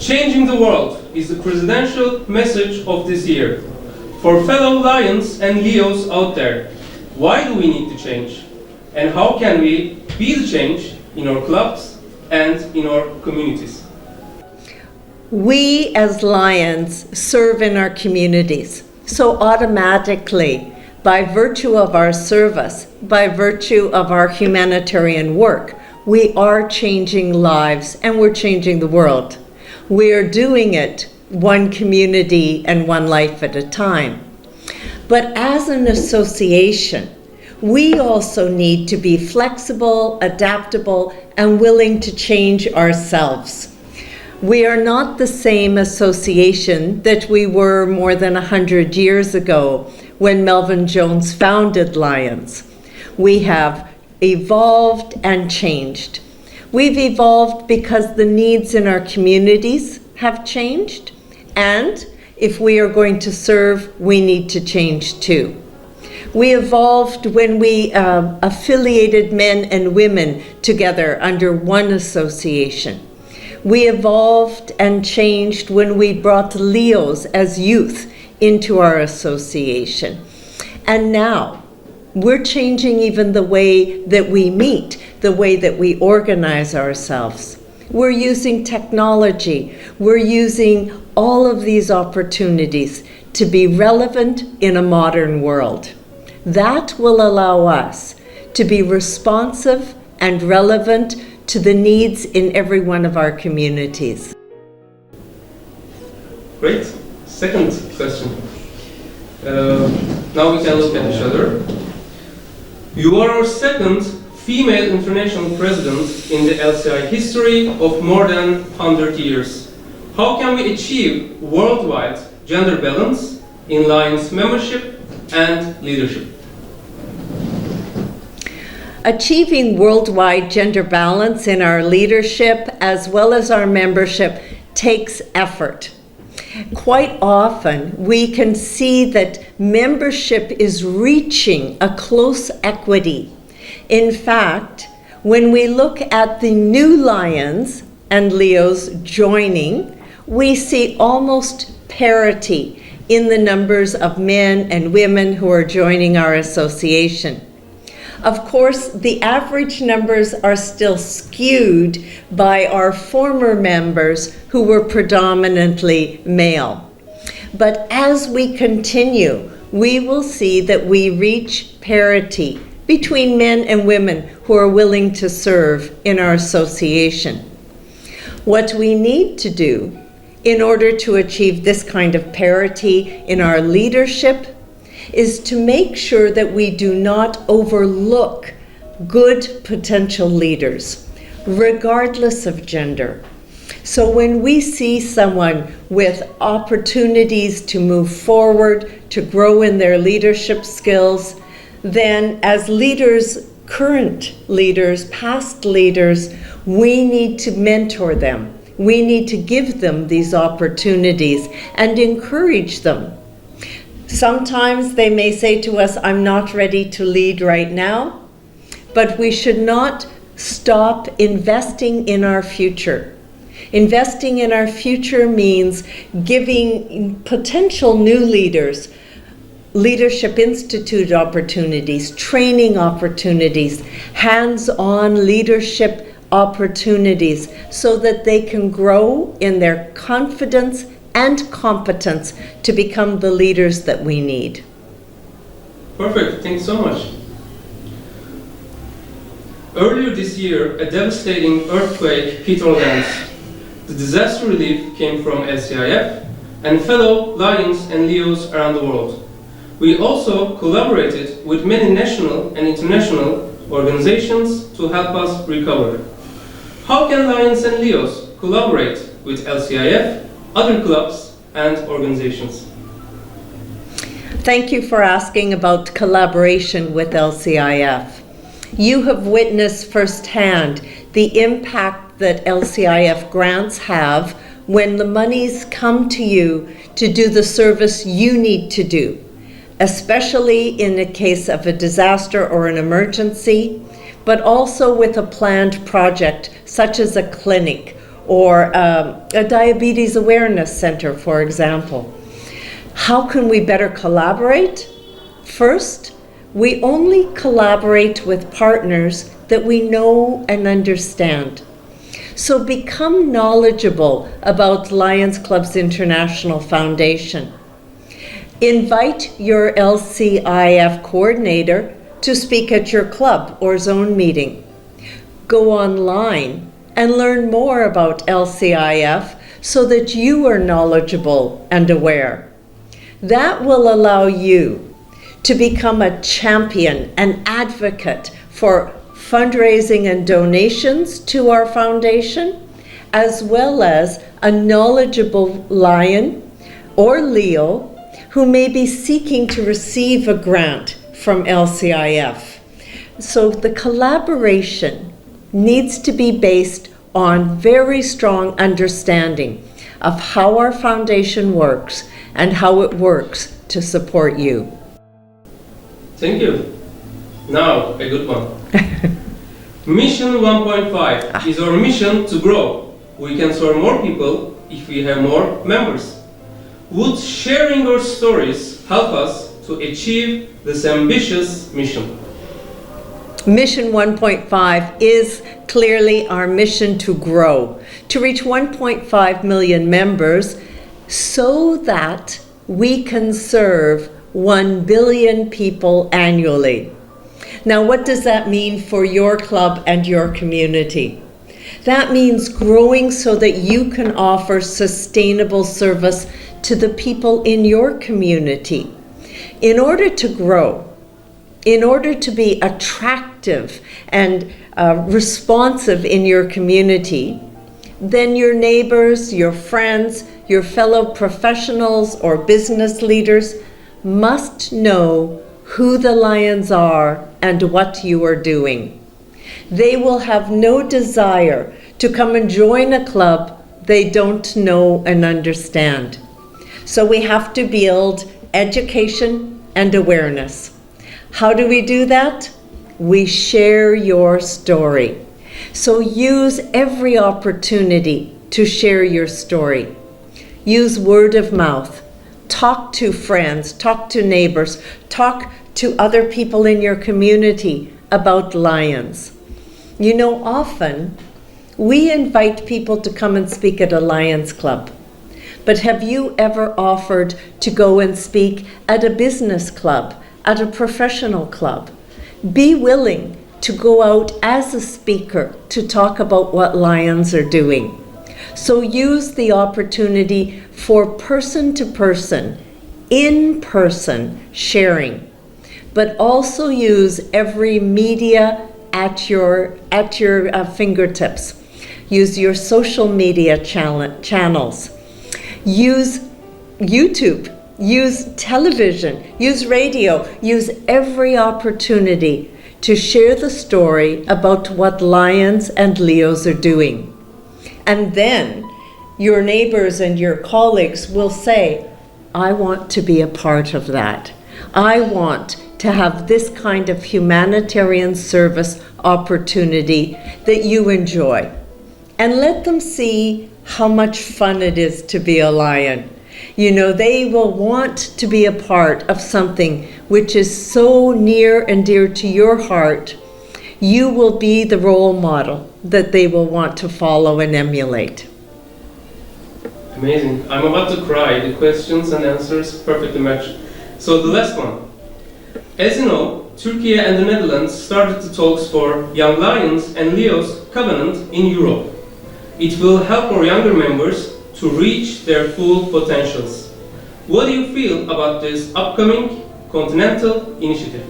Changing the world is the presidential message of this year. For fellow Lions and Leos out there, why do we need to change? And how can we be the change in our clubs and in our communities? We as Lions serve in our communities, so automatically, by virtue of our service, by virtue of our humanitarian work, we are changing lives and we're changing the world. We are doing it one community and one life at a time. But as an association, we also need to be flexible, adaptable, and willing to change ourselves. We are not the same association that we were more than 100 years ago when Melvin Jones founded Lions. We have evolved and changed. We've evolved because the needs in our communities have changed, and if we are going to serve, we need to change too. We evolved when we affiliated men and women together under one association. We evolved and changed when we brought Leos as youth into our association. And now, we're changing even the way that we meet, the way that we organize ourselves. We're using technology. We're using all of these opportunities to be relevant in a modern world. That will allow us to be responsive and relevant to the needs in every one of our communities. Great. Second question. Now we can look at each other. You are our second female international president in the LCI history of more than 100 years. How can we achieve worldwide gender balance in Lions membership and leadership? Achieving worldwide gender balance in our leadership as well as our membership takes effort. Quite often, we can see that membership is reaching a close equity. In fact, when we look at the new Lions and Leos joining, we see almost parity in the numbers of men and women who are joining our association. Of course, the average numbers are still skewed by our former members who were predominantly male. But as we continue, we will see that we reach parity between men and women who are willing to serve in our association. What we need to do in order to achieve this kind of parity in our leadership is to make sure that we do not overlook good potential leaders, regardless of gender. So when we see someone with opportunities to move forward, to grow in their leadership skills, then as leaders, current leaders, past leaders, we need to mentor them. We need to give them these opportunities and encourage them. Sometimes they may say to us, I'm not ready to lead right now, but we should not stop investing in our future. Investing in our future means giving potential new leaders Leadership Institute opportunities, training opportunities, hands-on leadership opportunities so that they can grow in their confidence and competence to become the leaders that we need. Perfect, thanks so much. Earlier this year, a devastating earthquake hit our lands. The disaster relief came from LCIF and fellow Lions and Leos around the world. We also collaborated with many national and international organizations to help us recover. How can Lions and Leos collaborate with LCIF, other clubs and organizations? Thank you for asking about collaboration with LCIF. You have witnessed firsthand the impact that LCIF grants have when the monies come to you to do the service you need to do, especially in the case of a disaster or an emergency, but also with a planned project such as a clinic or a diabetes awareness center, for example. How can we better collaborate? First, we only collaborate with partners that we know and understand. So become knowledgeable about Lions Clubs International Foundation. Invite your LCIF coordinator to speak at your club or zone meeting. Go online and learn more about LCIF so that you are knowledgeable and aware. That will allow you to become a champion, an advocate for fundraising and donations to our foundation, as well as a knowledgeable Lion or Leo who may be seeking to receive a grant from LCIF. So the collaboration needs to be based on very strong understanding of how our foundation works and how it works to support you. Thank you. Now, a good one. Mission 1.5 is our mission to grow. We can serve more people if we have more members. Would sharing our stories help us to achieve this ambitious mission? Mission 1.5 is clearly our mission to grow, to reach 1.5 million members so that we can serve 1 billion people annually. Now, what does that mean for your club and your community? That means growing so that you can offer sustainable service to the people in your community. In order to grow, in order to be attractive and responsive in your community, then your neighbors, your friends, your fellow professionals or business leaders must know who the Lions are and what you are doing. They will have no desire to come and join a club they don't know and understand. So we have to build education and awareness. How do we do that? We share your story. So use every opportunity to share your story. Use word of mouth. Talk to friends, talk to neighbors, talk to other people in your community about Lions. You know, often we invite people to come and speak at a Lions Club. But have you ever offered to go and speak at a business club, at a professional club? Be willing to go out as a speaker to talk about what Lions are doing. So use the opportunity for person-to-person, in-person sharing, but also use every media at your fingertips. Use your social media channels. Use YouTube, use television, use radio, use every opportunity to share the story about what Lions and Leos are doing. And then your neighbors and your colleagues will say, I want to be a part of that. I want to have this kind of humanitarian service opportunity that you enjoy. And let them see how much fun it is to be a Lion. You know, they will want to be a part of something which is so near and dear to your heart. You will be the role model that they will want to follow and emulate. Amazing. I'm about to cry. The questions and answers perfectly match. So the last one. As you know, Turkey and the Netherlands started the talks for Young Lions and Leos Covenant in Europe. It will help our younger members to reach their full potentials. What do you feel about this upcoming continental initiative?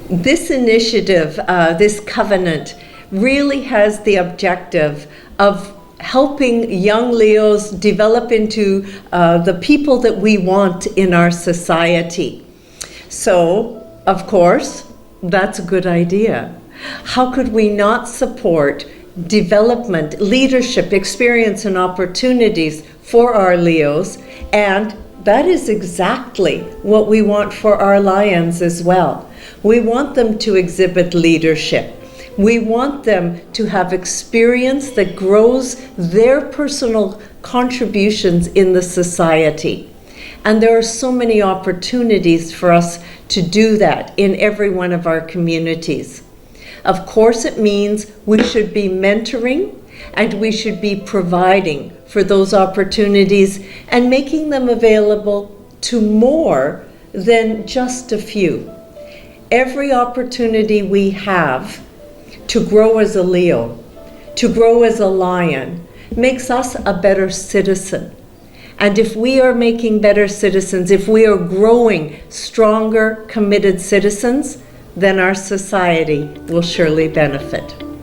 This initiative, this covenant, really has the objective of helping young Leos develop into the people that we want in our society. So, of course, that's a good idea. How could we not support development, leadership, experience, and opportunities for our Leos? And that is exactly what we want for our Lions as well. We want them to exhibit leadership. We want them to have experience that grows their personal contributions in the society. And there are so many opportunities for us to do that in every one of our communities. Of course, it means we should be mentoring and we should be providing for those opportunities and making them available to more than just a few. Every opportunity we have to grow as a Leo, to grow as a lion, makes us a better citizen. And if we are making better citizens, if we are growing stronger, committed citizens, then our society will surely benefit.